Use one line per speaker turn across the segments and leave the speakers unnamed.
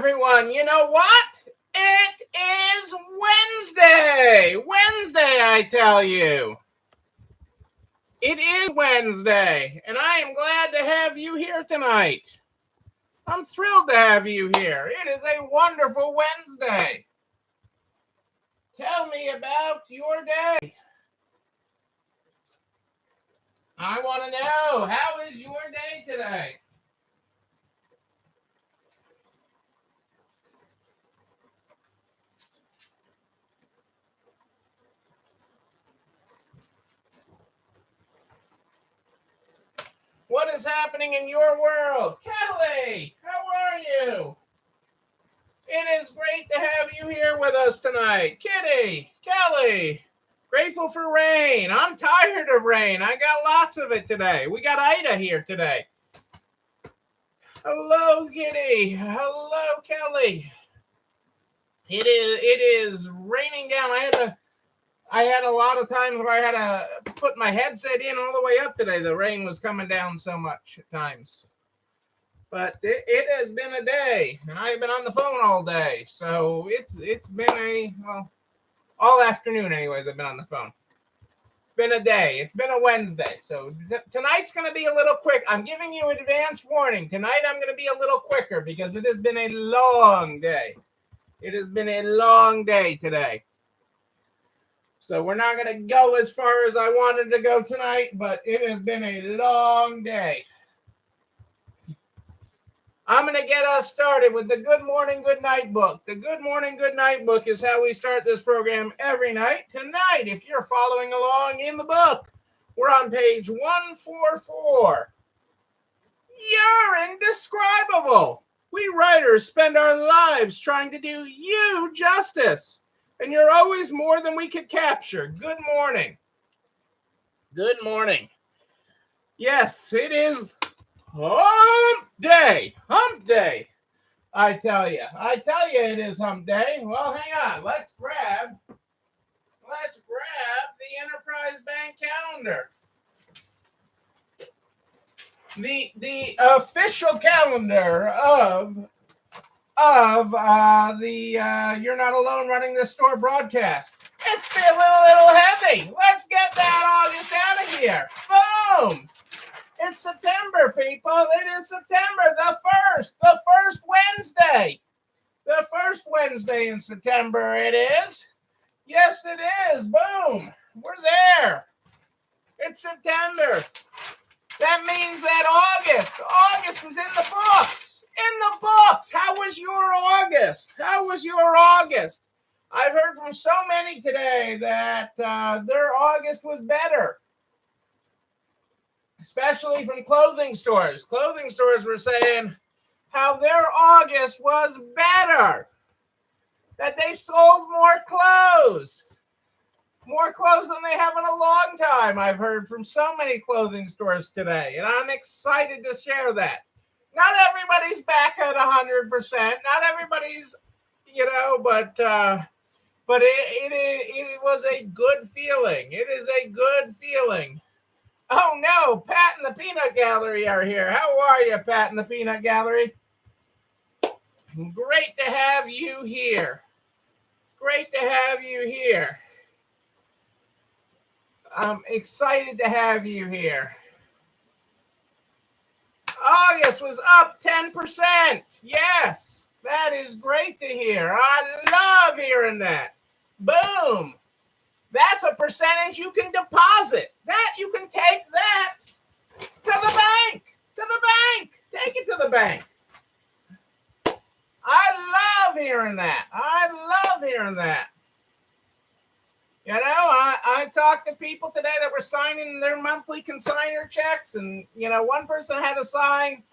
everyone. You know what? It is Wednesday. Wednesday, I tell you. It is Wednesday, and I am glad to have you here tonight. I'm thrilled to have you here. It is a wonderful Wednesday. Tell me about your day. I want to know, how is your day today? What is happening in your world? Kelly, how are you? It is great to have you here with us tonight. Kitty, Kelly, grateful for rain. I'm tired of rain. I got lots of it today. We got Ida here today. Hello, Kitty. Hello, Kelly. It is raining down. I had a lot of times where I had to put my headset in all the way up today. The rain was coming down so much at times. But it has been a day, and I've been on the phone all day. So it's been all afternoon anyways, I've been on the phone. It's been a day. It's been a Wednesday. So tonight's going to be a little quick. I'm giving you advance warning. Tonight I'm going to be a little quicker because it has been a long day. It has been a long day today. So we're not going to go as far as I wanted to go tonight, but it has been a long day. I'm going to get us started with the Good Morning, Good Night book. The Good Morning, Good Night book is how we start this program every night. Tonight, if you're following along in the book, we're on page 144. You're indescribable. We writers spend our lives trying to do you justice, and you're always more than we could capture. Good morning. Good morning. Yes, it is Hump Day! Hump Day! I tell you it is Hump Day. Well, hang on. Let's grab the Enterprise Bank calendar. The official calendar of the You're Not Alone Running This Store broadcast. It's feeling a little heavy. Let's get that August out of here. Boom! It's September, people. It is September, the first Wednesday. The first Wednesday in September it is. Yes, it is. Boom. We're there. It's September. That means that August is in the books. In the books. How was your August? How was your August? I've heard from so many today that their August was better. Especially from clothing stores. Clothing stores were saying how their August was better. That they sold more clothes. More clothes than they have in a long time. I've heard from so many clothing stores today. And I'm excited to share that. Not everybody's back at 100%. Not everybody's, but it was a good feeling. It is a good feeling. Oh no, Pat and the Peanut Gallery are here. How are you, Pat and the Peanut Gallery? Great to have you here. Great to have you here. I'm excited to have you here. August was up 10%. Yes, that is great to hear. I love hearing that. Boom. That's a percentage you can deposit. That you can take that to the bank. To the bank. Take it to the bank. I love hearing that. I love hearing that. I talked to people today that were signing their monthly consignor checks, and one person had to sign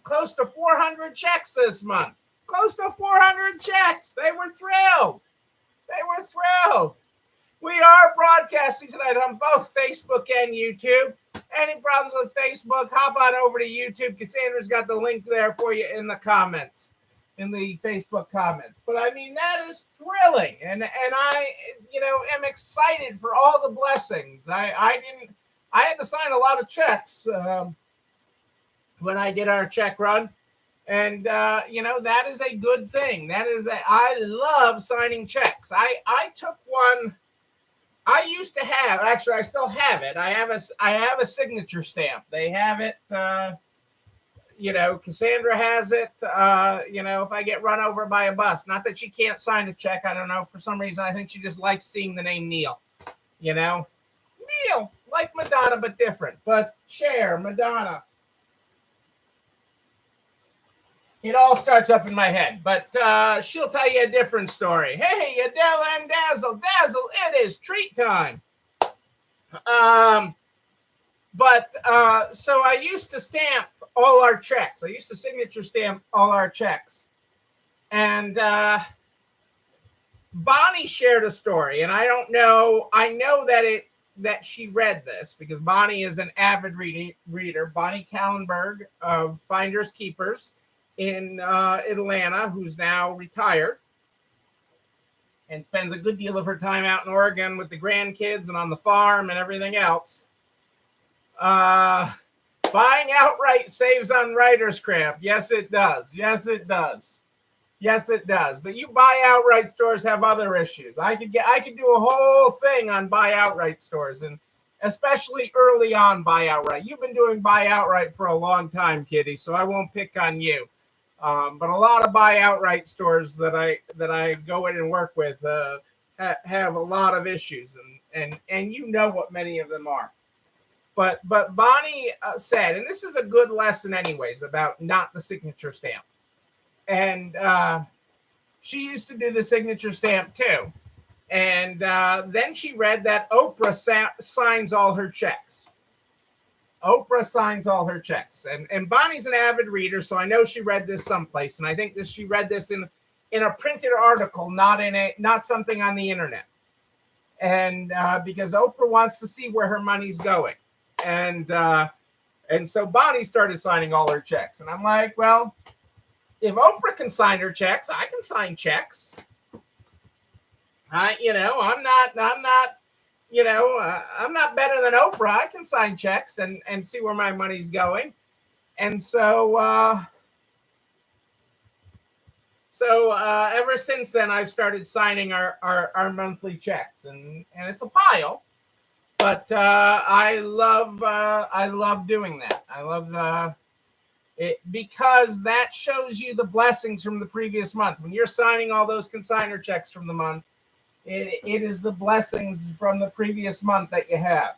close to 400 checks this month. Close to 400 checks. They were thrilled. They were thrilled. We are broadcasting tonight on both Facebook and YouTube. Any problems with Facebook, hop on over to YouTube. Cassandra's got the link there for you in the comments, in the Facebook comments. But I mean, that is thrilling. And I, am excited for all the blessings. I had to sign a lot of checks when I did our check run. And that is a good thing. I love signing checks. I took one. I used to have, actually I still have it. I have a signature stamp. They have it. Cassandra has it. If I get run over by a bus, not that she can't sign a check. I don't know, for some reason I think she just likes seeing the name Neil. Neil, like Madonna but different. But Cher, Madonna. It all starts up in my head, but she'll tell you a different story. Hey, Adele and Dazzle, it is treat time. So I used to stamp all our checks. I used to signature stamp all our checks. And Bonnie shared a story, and I don't know. I know that she read this because Bonnie is an avid reader. Bonnie Kallenberg of Finders Keepers in Atlanta, who's now retired and spends a good deal of her time out in Oregon with the grandkids and on the farm and everything else. Buying outright saves on writer's cramp. Yes, it does. Yes, it does. Yes, it does. But you buy outright stores have other issues. I could do a whole thing on buy outright stores, and especially early on buy outright. You've been doing buy outright for a long time, Kitty, so I won't pick on you. But a lot of buy outright stores that I go in and work with have a lot of issues, and you know what many of them are. But Bonnie said, and this is a good lesson anyways, about not the signature stamp. And she used to do the signature stamp too. And then she read that Oprah signs all her checks. Oprah signs all her checks. And Bonnie's an avid reader, so I know she read this someplace. And I think she read this in a printed article, not something on the internet. And because Oprah wants to see where her money's going. And so Bonnie started signing all her checks. And I'm like, well, if Oprah can sign her checks, I can sign checks. I'm not better than Oprah. I can sign checks and see where my money's going. And so ever since then, I've started signing our monthly checks, and it's a pile. But I love doing that. I love it because that shows you the blessings from the previous month. When you're signing all those consignor checks from the month, it is the blessings from the previous month that you have.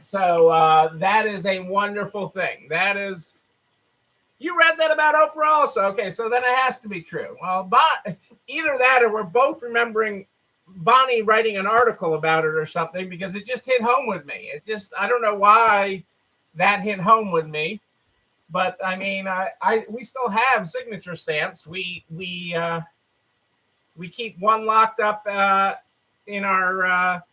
So that is a wonderful thing. You read that about Oprah also. Okay, so then it has to be true. Well, either that or we're both remembering Bonnie writing an article about it or something, because it just hit home with me. I don't know why that hit home with me, but I mean, we still have signature stamps. We keep one locked up in our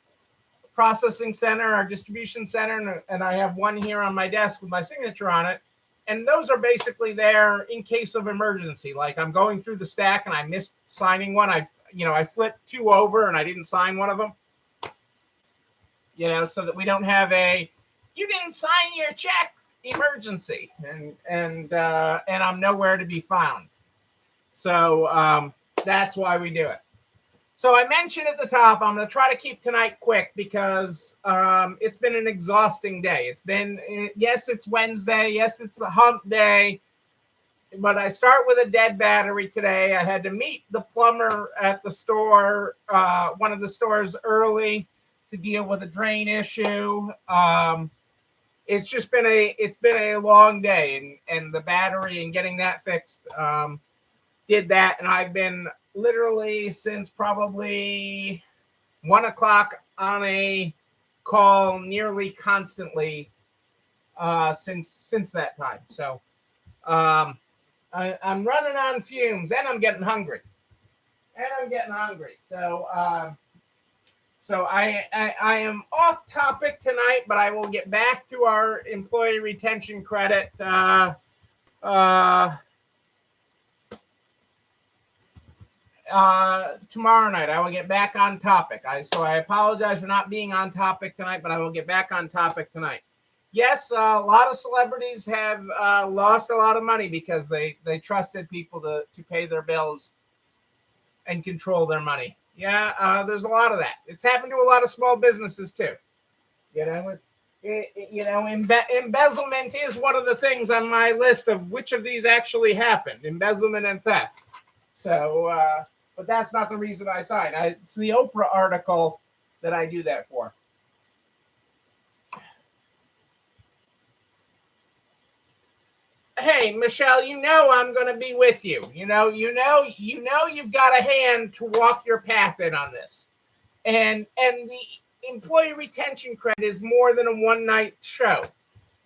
processing center, our distribution center, and I have one here on my desk with my signature on it. And those are basically there in case of emergency. Like I'm going through the stack and I missed signing one. I flipped two over and I didn't sign one of them. So that we don't have you didn't sign your check emergency, and I'm nowhere to be found. So that's why we do it. So I mentioned at the top, I'm going to try to keep tonight quick because it's been an exhausting day. Yes, it's Wednesday. Yes, it's the hump day. But I start with a dead battery today. I had to meet the plumber at the store, one of the stores, early to deal with a drain issue. It's been a long day, and the battery and getting that fixed did that. And I've been literally since probably 1:00 on a call nearly constantly since that time. So I'm running on fumes, and I'm getting hungry. So I am off topic tonight, but I will get back to our employee retention credit tomorrow night. I will get back on topic. So I apologize for not being on topic tonight, but I will get back on topic tonight. yes, a lot of celebrities have lost a lot of money because they trusted people to pay their bills and control their money. Yeah, there's a lot of that. It's happened to a lot of small businesses too. You know, embezzlement is one of the things on my list of which of these actually happened: embezzlement and theft. So, but that's not the reason I signed. It's the Oprah article that I do that for. Hey, Michelle, you know I'm going to be with you. You've got a hand to walk your path in on this, and the employee retention credit is more than a one night show.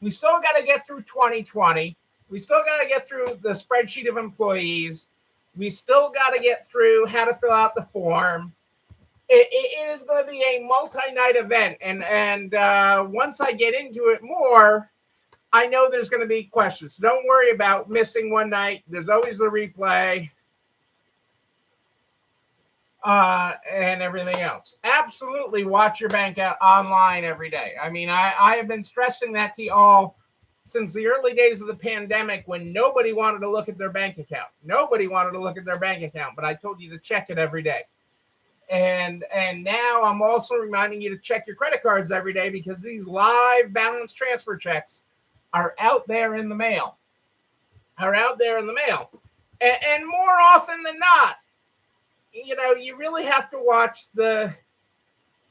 We still got to get through 2020. We still got to get through the spreadsheet of employees. We still got to get through how to fill out the form. It is going to be a multi-night event, and once I get into it more, I know there's going to be questions. So don't worry about missing one night. There's always the replay and everything else. Absolutely watch your bank out online every day. I mean, I have been stressing that to you all since the early days of the pandemic when nobody wanted to look at their bank account. Nobody wanted to look at their bank account, but I told you to check it every day. And now I'm also reminding you to check your credit cards every day because these live balance transfer checks are out there in the mail. And more often than not, you really have to watch the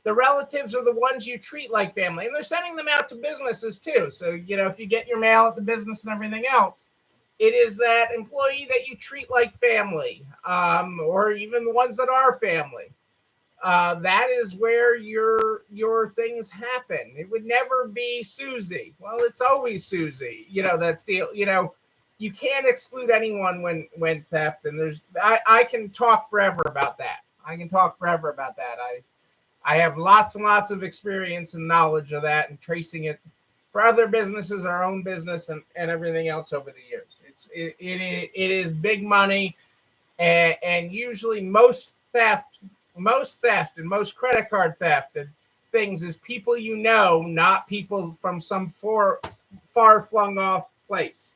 relatives are the ones you treat like family. And they're sending them out to businesses too. So, if you get your mail at the business and everything else, it is that employee that you treat like family, or even the ones that are family. That is where your things happen. It would never be Susie. Well, it's always Susie. That's the you can't exclude anyone when theft. And I can talk forever about that. I have lots and lots of experience and knowledge of that and tracing it for other businesses, our own business, and everything else over the years. It is big money, and usually most theft and most credit card theft and things is people not people from some far flung off place,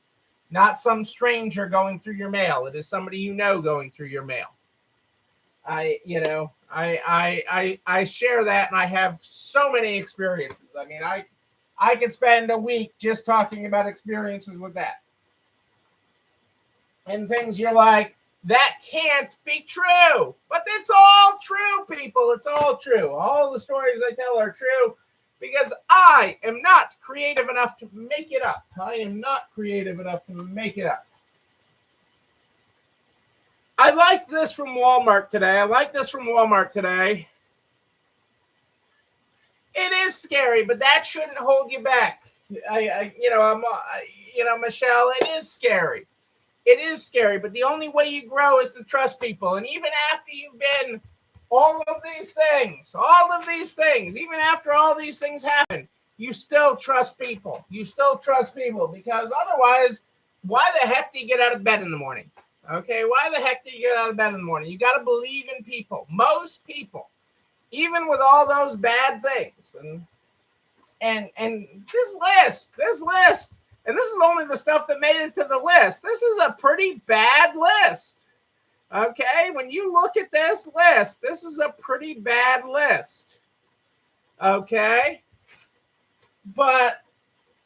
not some stranger going through your mail. It is somebody going through your mail. I share that, and I have so many experiences. I mean, I could spend a week just talking about experiences with that and things you're like, that can't be true. But it's all true, people. It's all true. All the stories I tell are true because I am not creative enough to make it up. I like this from Walmart today. It is scary, but that shouldn't hold you back. Michelle, it is scary. It is scary, but the only way you grow is to trust people. And even after you've been all of these things, even after all these things happen, you still trust people. Because otherwise, why the heck do you get out of bed in the morning? Okay, why the heck do you get out of bed in the morning? You got to believe in people. Most people, even with all those bad things, and this list. And this is only the stuff that made it to the list. This is a pretty bad list. Okay, when you look at this list, this is a pretty bad list. Okay, but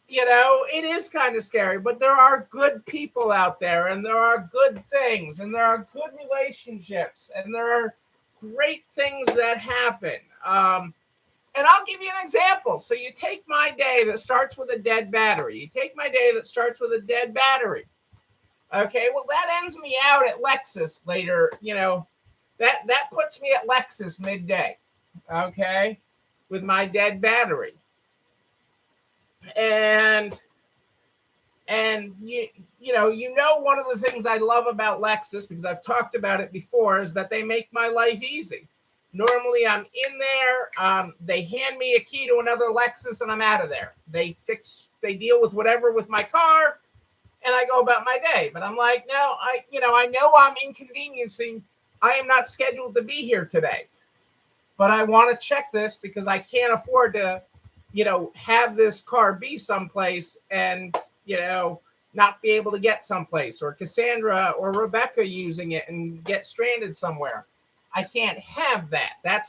it is kind of scary. But there are good people out there, and there are good things, and there are good relationships, and there are great things that happen. And I'll give you an example. So you take my day that starts with a dead battery. Okay, well, that ends me out at Lexus later. That puts me at Lexus midday. Okay, with my dead battery. And one of the things I love about Lexus, because I've talked about it before, is that they make my life easy. Normally, I'm in there. They hand me a key to another Lexus, and I'm out of there. They deal with whatever with my car, and I go about my day. But I'm like, no, I know I'm inconveniencing. I am not scheduled to be here today, but I want to check this because I can't afford to have this car be someplace and, not be able to get someplace, or Cassandra or Rebecca using it and get stranded somewhere. I can't have that. That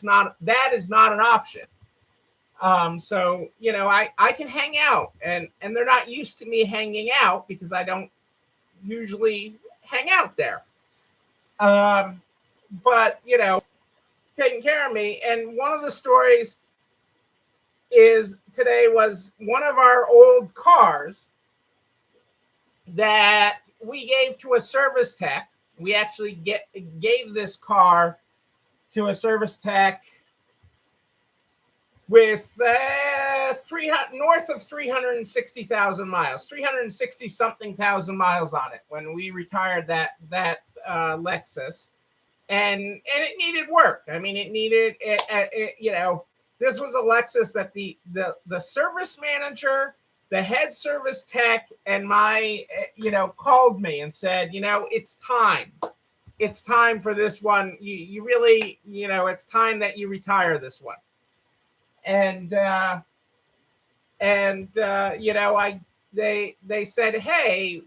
is not an option. So, I can hang out, and they're not used to me hanging out because I don't usually hang out there. But, taking care of me. And one of the stories is today was one of our old cars that we gave to a service tech. We actually gave this car to a service tech with 300 north of 360,000 miles, 360 something thousand miles on it when we retired that Lexus, and it needed work. I mean, it needed this was a Lexus that the service manager, the head service tech, and my called me and said, it's time. It's time for this one. You really, it's time that you retire this one. And they said, hey,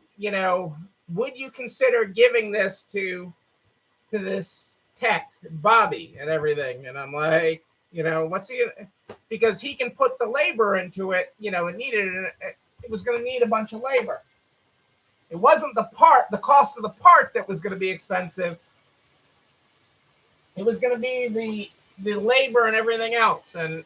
would you consider giving this to this tech, Bobby, and everything? And I'm like, what's he? Because he can put the labor into it. It was going to need a bunch of labor. It wasn't the cost of the part that was going to be expensive. It was going to be the labor and everything else, so I'm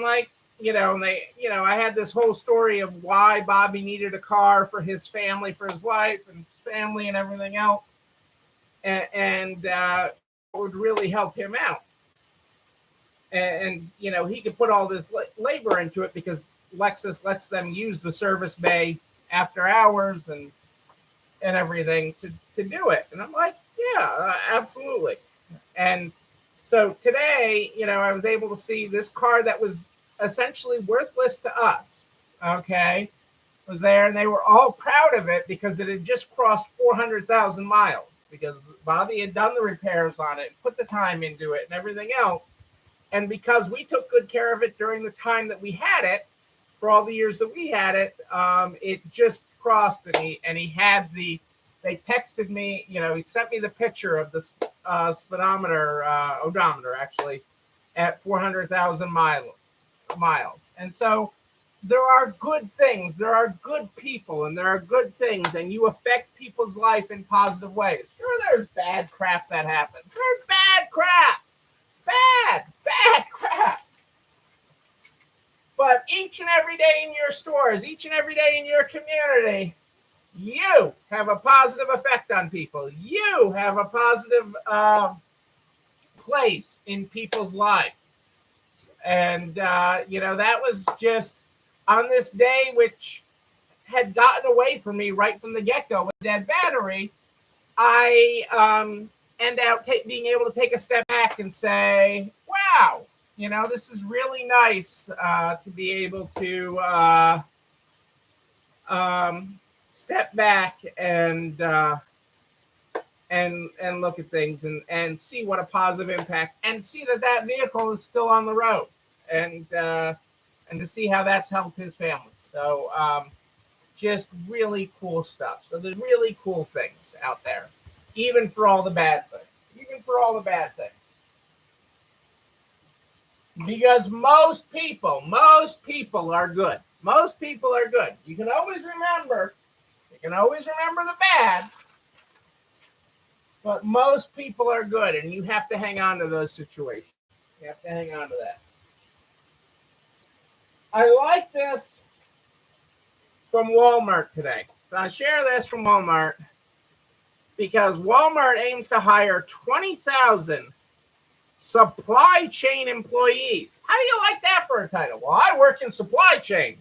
like, and they, I had this whole story of why Bobby needed a car for his family, for his wife and family and everything else, and would really help him out. And he could put all this labor into it because Lexus lets them use the service bay after hours and everything to do it. And I'm like, yeah, absolutely. And so today, I was able to see this car that was essentially worthless to us, okay, was there, and they were all proud of it because it had just crossed 400,000 miles because Bobby had done the repairs on it, put the time into it and everything else. And because we took good care of it during the time that we had it, for all the years that we had it, it just crossed, and he had they texted me, he sent me the picture of the speedometer, odometer actually, at 400,000 miles. And so there are good things, there are good people, and there are good things, and you affect people's life in positive ways. Sure, there's bad crap that happens. There's bad crap. Bad crap. But each and every day in your stores, each and every day in your community, you have a positive effect on people. You have a positive place in people's lives. And, that was just on this day, which had gotten away from me right from the get-go with dead battery. I end out being able to take a step back and say, wow, this is really nice to be able to step back and look at things and see what a positive impact, and see that vehicle is still on the road, and to see how that's helped his family. So just really cool stuff. So there's really cool things out there, even for all the bad things. Because most people are good. Most people are good. You can always remember the bad, but most people are good, and you have to hang on to those situations. You have to hang on to that. I like this from Walmart today. So I share this from Walmart because Walmart aims to hire 20,000 supply chain employees. How do you like that for a title? Well, I work in supply chain.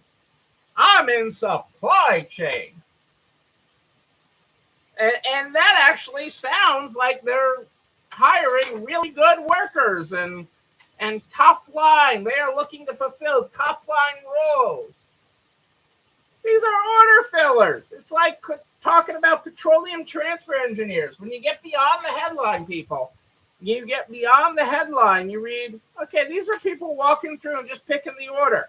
I'm in supply chain. And that actually sounds like they're hiring really good workers and top line. They are looking to fulfill top line roles. These are order fillers. It's like talking about petroleum transfer engineers. When you get beyond the headline people, You get beyond the headline. You read, okay, these are people walking through and just picking the order.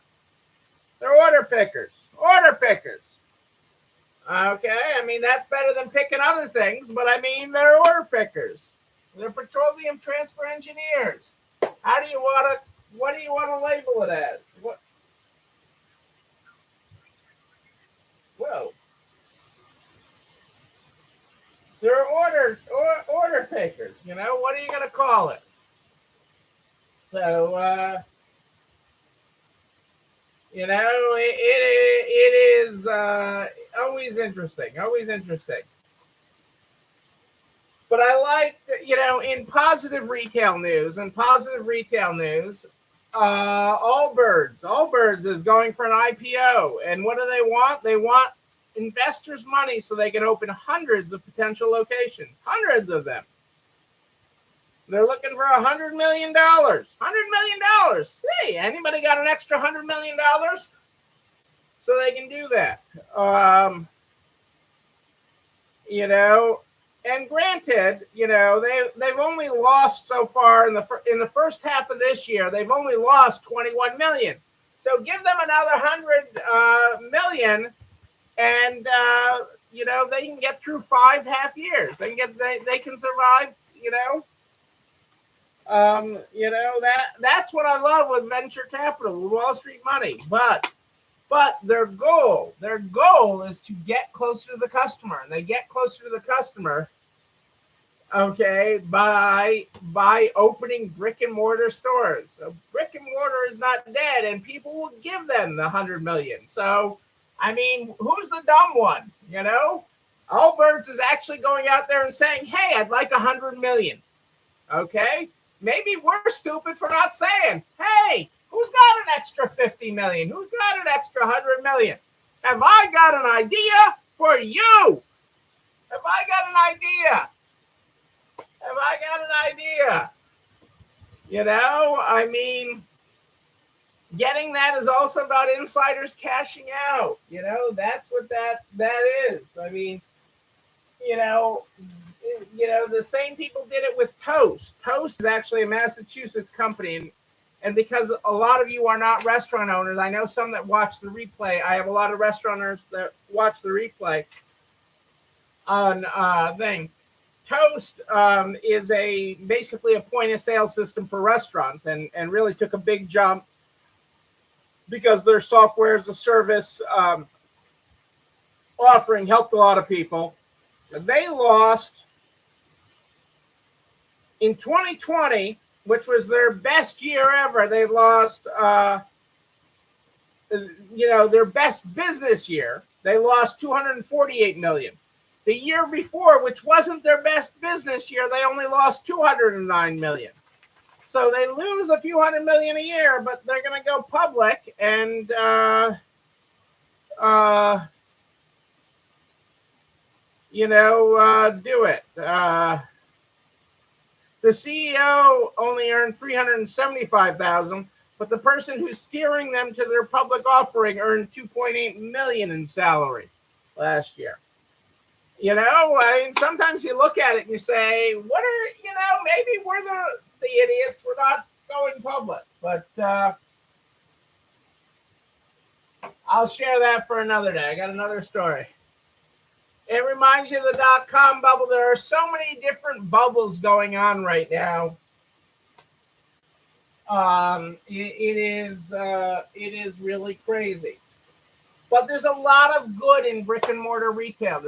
They're order pickers. Order pickers. Okay, I mean, that's better than picking other things, but I mean, they're order pickers. They're petroleum transfer engineers. How do you want to, what do you want to label it as? What? Whoa. They're order pickers, you know, what are you going to call it? So, you know, it is always interesting, always interesting. But I like, you know, in positive retail news, Allbirds is going for an IPO. And what do they want? They want investors' money so they can open hundreds of potential locations, hundreds of them. They're looking for $100 million. $100 million. Hey, anybody got an extra $100 million? So they can do that. You know, and granted, you know, they've only lost so far in the first half of this year. They've only lost 21 million. So give them another 100 million, and you know, they can get through 5 half years. They can survive. You know, that's what I love with venture capital, with Wall Street money. But their goal is to get closer to the customer, and they get closer to the customer, okay, by opening brick and mortar stores. So brick and mortar is not dead, and people will give them the 100 million. So, I mean, who's the dumb one? You know, Allbirds is actually going out there and saying, "Hey, I'd like 100 million." Okay, maybe we're stupid for not saying, "Hey, who's got an extra 50 million? Who's got an extra 100 million? Have I got an idea for you? Have I got an idea? Have I got an idea?" You know, I mean, getting that is also about insiders cashing out. You know, that's what that is. I mean, you know, the same people did it with Toast. Toast is actually a Massachusetts company, and because a lot of you are not restaurant owners, I know some that watch the replay. I have a lot of restaurateurs that watch the replay on thing. Toast is basically a point of sale system for restaurants, and really took a big jump because their software as a service offering helped a lot of people. They lost in 2020, which was their best year ever. They lost, their best business year. They lost 248 million. The year before, which wasn't their best business year, they only lost 209 million. So they lose a few $100 million a year, but they're going to go public and do it. The CEO only earned $375,000, but the person who's steering them to their public offering earned $2.8 million in salary last year. You know, I mean, sometimes you look at it and you say, "What are maybe we're the idiots. We're not going public." But I'll share that for another day. I got another story. It reminds you of the dot-com bubble. There are so many different bubbles going on right now. It is really crazy. But there's a lot of good in brick and mortar retail.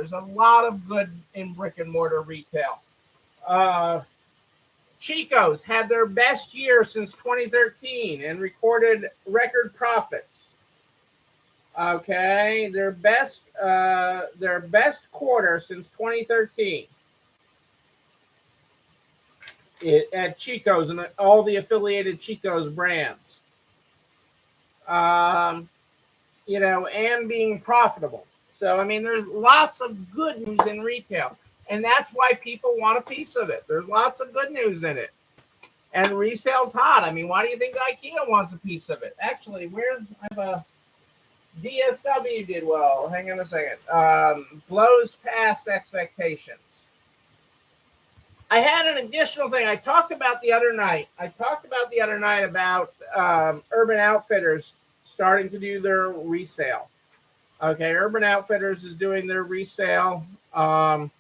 Chico's had their best year since 2013 and recorded record profits. Okay, their best quarter since 2013 at Chico's and all the affiliated Chico's brands. And being profitable. So, I mean, there's lots of good news in retail, and that's why people want a piece of it. There's lots of good news in it, and resale's hot. I mean, why do you think IKEA wants a piece of it? Actually, I have a DSW did well. Hang on a second. Blows past expectations. I had an additional thing I talked about the other night. About Urban Outfitters starting to do their resale. Okay, Urban Outfitters is doing their resale and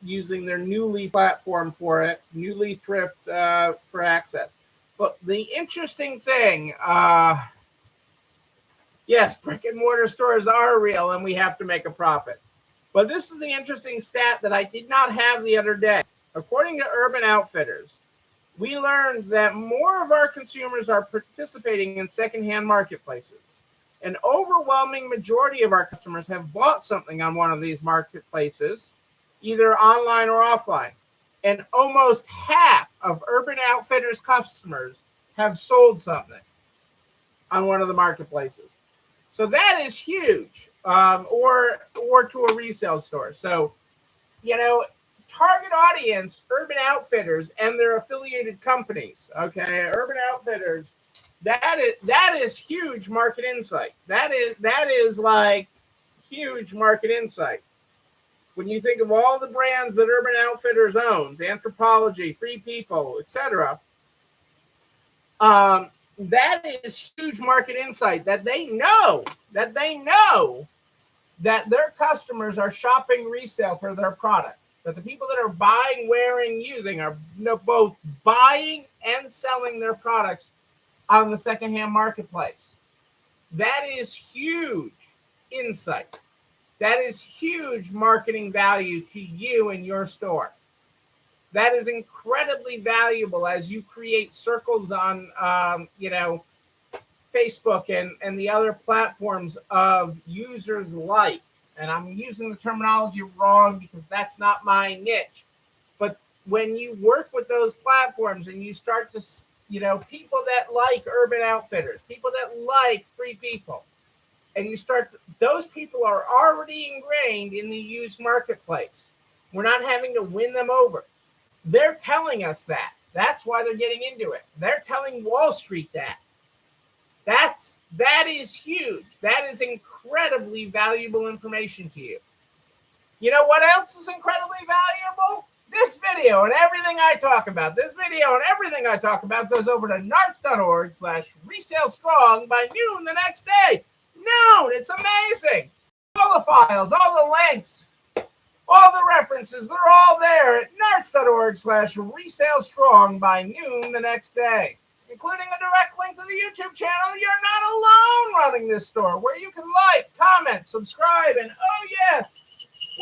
using their Newly platform for it, Newly Thrift for access. But the interesting thing, yes, brick and mortar stores are real and we have to make a profit. But this is the interesting stat that I did not have the other day. According to Urban Outfitters, we learned that more of our consumers are participating in secondhand marketplaces. An overwhelming majority of our customers have bought something on one of these marketplaces, either online or offline. And almost half of Urban Outfitters customers have sold something on one of the marketplaces. So that is huge, or to a resale store. So, target audience, Urban Outfitters and their affiliated companies. Okay, Urban Outfitters, that is huge market insight. That is like huge market insight. When you think of all the brands that Urban Outfitters owns, Anthropologie, Free People, etc., that is huge market insight. That they know that their customers are shopping resale for their products. That the people that are buying, wearing, using are both buying and selling their products on the secondhand marketplace. That is huge insight. That is huge marketing value to you and your store. That is incredibly valuable as you create circles on, Facebook and the other platforms of users like. And I'm using the terminology wrong because that's not my niche. But when you work with those platforms and you start to, people that like Urban Outfitters, people that like Free People, and those people are already ingrained in the used marketplace. We're not having to win them over. They're telling us that. That's why they're getting into it. They're telling Wall Street that. That is huge. That is incredibly valuable information to you. You know what else is incredibly valuable? This video and everything I talk about. This video and everything I talk about goes over to narts.org/resale strong by noon the next day. Noon. It's amazing. All the files, all the links, all the references, they're all there at narts.org/resale strong by noon the next day, including a direct link to the YouTube channel. You're not alone running this store, where you can like, comment, subscribe, and oh yes,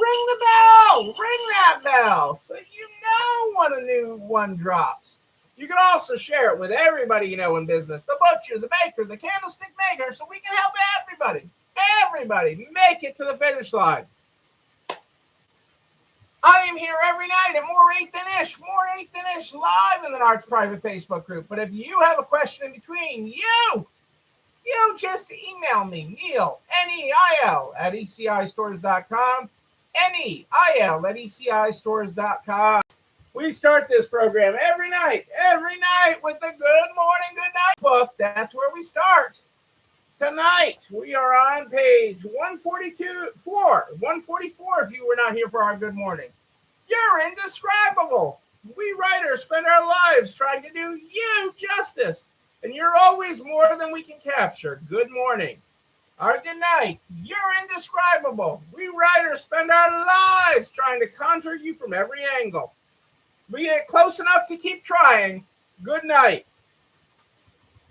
ring the bell. Ring that bell so you know when a new one drops. You can also share it with everybody you know in business, the butcher, the baker, the candlestick maker, so we can help everybody make it to the finish line. I am here every night at More 8 Than Ish live in the Narts private Facebook group. But if you have a question in between, you just email me, Neil, Neil, at ECIstores.com, Neil at ECIstores.com. We start this program every night with the Good Morning, Good Night book. That's where we start. Tonight, we are on page 144 if you were not here for our Good Morning. You're indescribable. We writers spend our lives trying to do you justice, and you're always more than we can capture. Good morning. Our good night. You're indescribable. We writers spend our lives trying to conjure you from every angle. We get close enough to keep trying. Good night.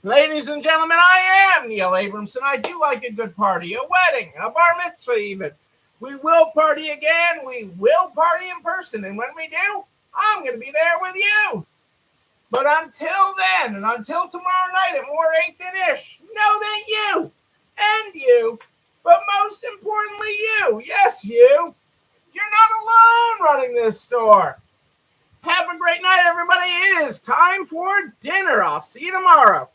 Ladies and gentlemen, I am Neil Abramson. I do like a good party, a wedding, a bar mitzvah even. We will party again. We will party in person. And when we do, I'm going to be there with you. But until then, and until tomorrow night at More 8 Than Ish, know that you, but most importantly you, yes you're not alone running this store. Have a great night, everybody. It is time for dinner. I'll see you tomorrow.